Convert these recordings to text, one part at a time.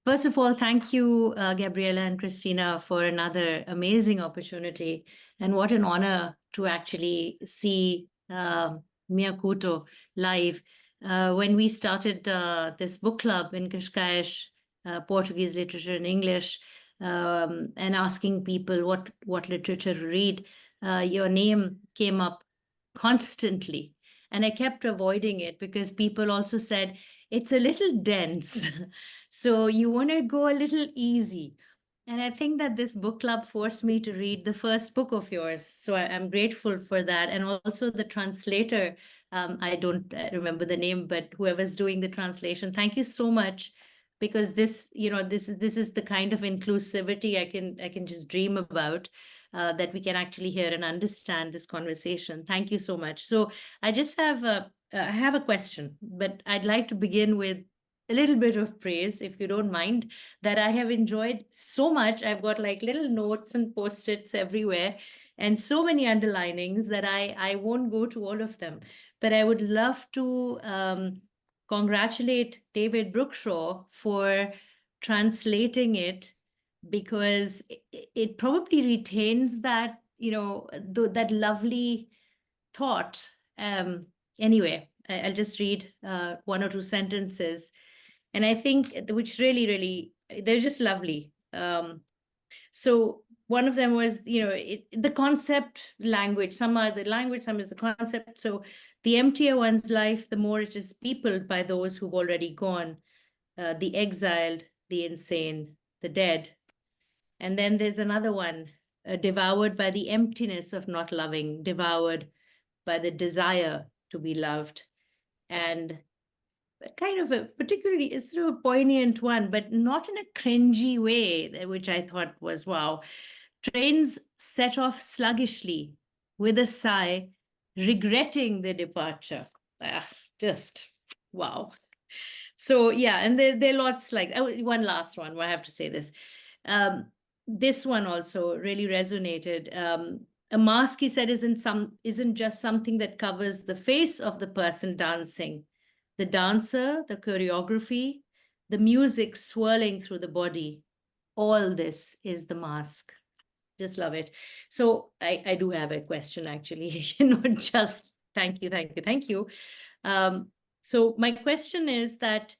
First of all, thank you, Gabriela and Christina, for another amazing opportunity. And what an honor to actually see Mia Couto live. When we started this book club in Cascais, Portuguese literature and English, and asking people what literature to read, your name came up constantly. And I kept avoiding it because people also said, it's a little dense. So you want to go a little easy. And I think that this book club forced me to read the first book of yours. So I'm grateful for that. And also the translator, I don't remember the name, but whoever's doing the translation, thank you so much. Because this is the kind of inclusivity I can just dream about, that we can actually hear and understand this conversation. Thank you so much. So I have a question, but I'd like to begin with a little bit of praise, if you don't mind, that I have enjoyed so much. I've got like little notes and post-its everywhere and so many underlinings that I won't go to all of them. But I would love to congratulate David Brookshaw for translating it, because it probably retains that, that lovely thought. Anyway, I'll just read one or two sentences. And I think, which really, really, they're just lovely. So one of them was, the concept language. Some are the language, some is the concept. So the emptier one's life, the more it is peopled by those who've already gone, the exiled, the insane, the dead. And then there's another one, devoured by the emptiness of not loving, devoured by the desire to be loved. And kind of a particularly sort of a poignant one, but not in a cringy way, which I thought was wow. Trains set off sluggishly with a sigh, regretting the departure. Just wow. So yeah, and there are lots like one last one where I have to say this. This one also really resonated. A mask, he said, isn't just something that covers the face of the person dancing. The dancer, the choreography, the music swirling through the body, all this is the mask. Just love it. So I do have a question, actually, not just thank you, thank you, thank you. So my question is that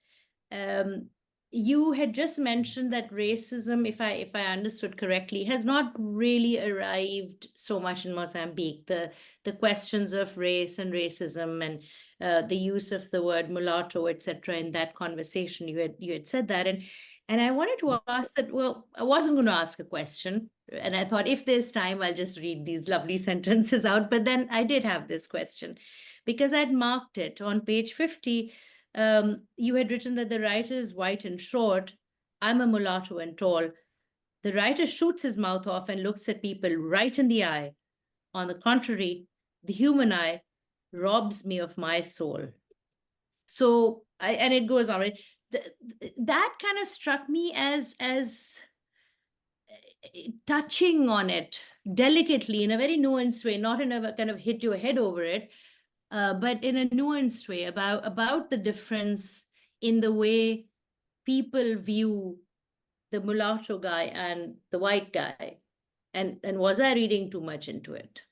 you had just mentioned that racism, if I understood correctly, has not really arrived so much in Mozambique. The questions of race and racism and the use of the word mulatto, etc., in that conversation, you had said that, and I wanted to ask that. Well, I wasn't going to ask a question, and I thought if there's time, I'll just read these lovely sentences out. But then I did have this question because I'd marked it on page 50. You had written that the writer is white and short. I'm a mulatto and tall. The writer shoots his mouth off and looks at people right in the eye. On the contrary, the human eye robs me of my soul. So, and it goes on, right? That kind of struck me as touching on it delicately in a very nuanced way, not in a kind of hit your head over it, but in a nuanced way about the difference in the way people view the mulatto guy and the white guy. And was I reading too much into it?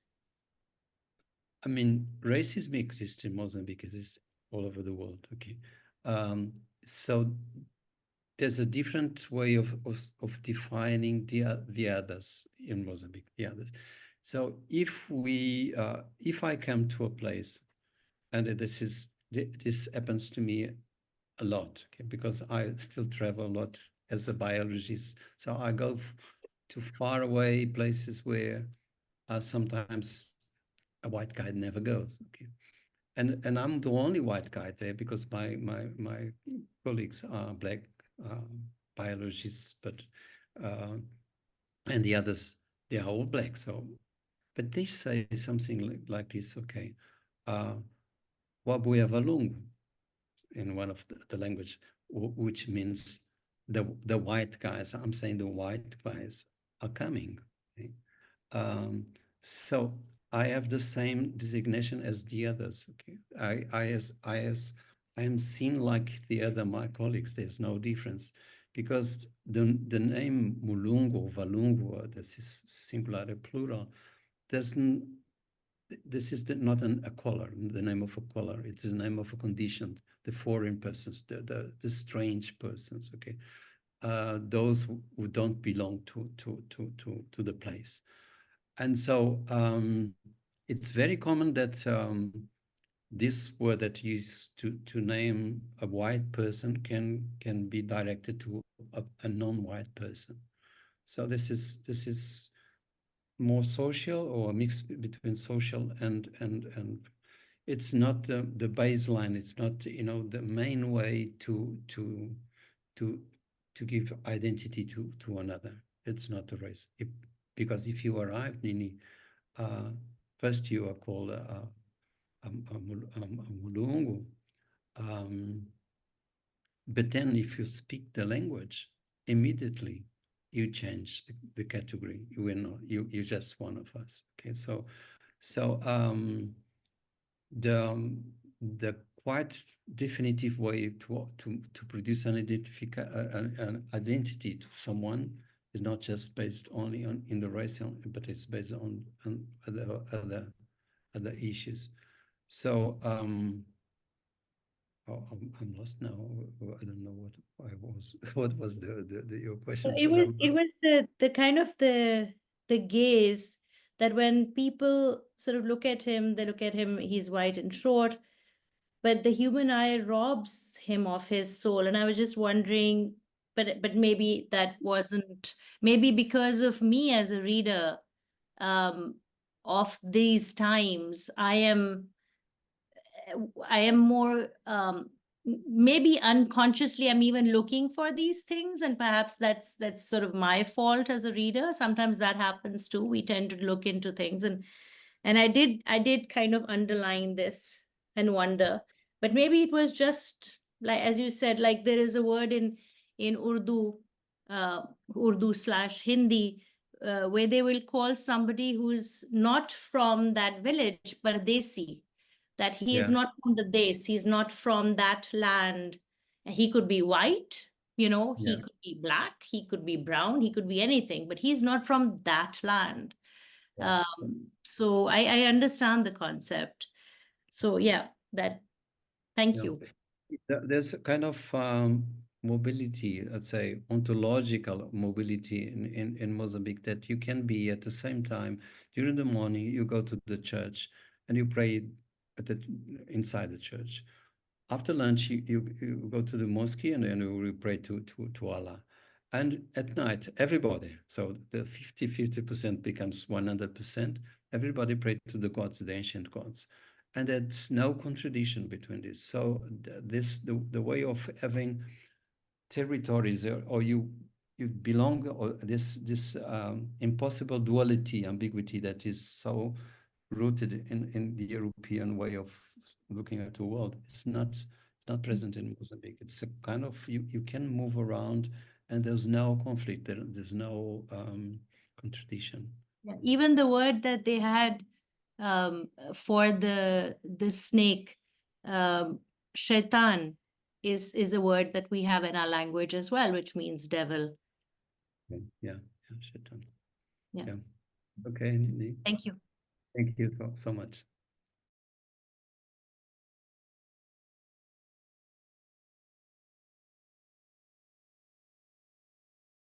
I mean, racism exists in Mozambique, exists all over the world. Okay, so there's a different way of defining the others in Mozambique. The others. So if I come to a place, and this happens to me a lot, okay, because I still travel a lot as a biologist. So I go to far away places where sometimes a white guy never goes. Okay, and I'm the only white guy there because my colleagues are black biologists, but and the others, they are all black. So, but they say something like this. Okay, Wabuyavalungu in one of the language, which means the white guys. I'm saying the white guys are coming. Okay? So I have the same designation as the others. Okay, I am seen like the other my colleagues. There's no difference. because the name Mulungu, Valungu, this is singular, plural, doesn't. This is not a color, the name of a color. It's the name of a condition. The foreign persons, the strange persons. Okay, those who don't belong to the place, and so it's very common that this word that used to name a white person can be directed to a non-white person. So this is more social, or a mix between social and it's not the baseline. It's not the main way to give identity to another. It's not a race. Because if you arrive, Nini, first you are called a Mulungu. But then if you speak the language, immediately you change the category. You're just one of us. Okay, so the quite definitive way to produce an identity to someone is not just based only in the race, but it's based on other issues. So I'm lost now. I don't know what I was. What was your question? It was the kind of the gaze that when people sort of look at him, they look at him, he's white and short, but the human eye robs him of his soul. And I was just wondering, but maybe that wasn't, maybe because of me as a reader of these times, I am more maybe unconsciously I'm even looking for these things, and perhaps that's sort of my fault as a reader. Sometimes that happens too. We tend to look into things, and I did kind of underline this and wonder, but maybe it was just like, as you said, like there is a word in Urdu, Urdu/Hindi, where they will call somebody who's not from that village, Pardesi, that he is not from the Des, he's not from that land. He could be white, he could be black, he could be brown, he could be anything, but he's not from that land. Yeah. So I understand the concept. So yeah, thank you. There's a kind of mobility, let's say ontological mobility in Mozambique, that you can be at the same time. During the morning, you go to the church and you pray inside the church. After lunch, you go to the mosque and then you pray to Allah. And at night, everybody, so the 50% becomes 100%, everybody pray to the gods, the ancient gods. And there's no contradiction between this. So the way of having territories, or you belong, or this impossible duality, ambiguity that is so rooted in the European way of looking at the world. It's not present in Mozambique. It's a kind of, you can move around and there's no conflict. There's no contradiction. Yeah. Even the word that they had for the snake, shaitan, is a word that we have in our language as well, which means devil. Yeah, shaitan. Yeah. Okay, Nini. Thank you. Thank you so much.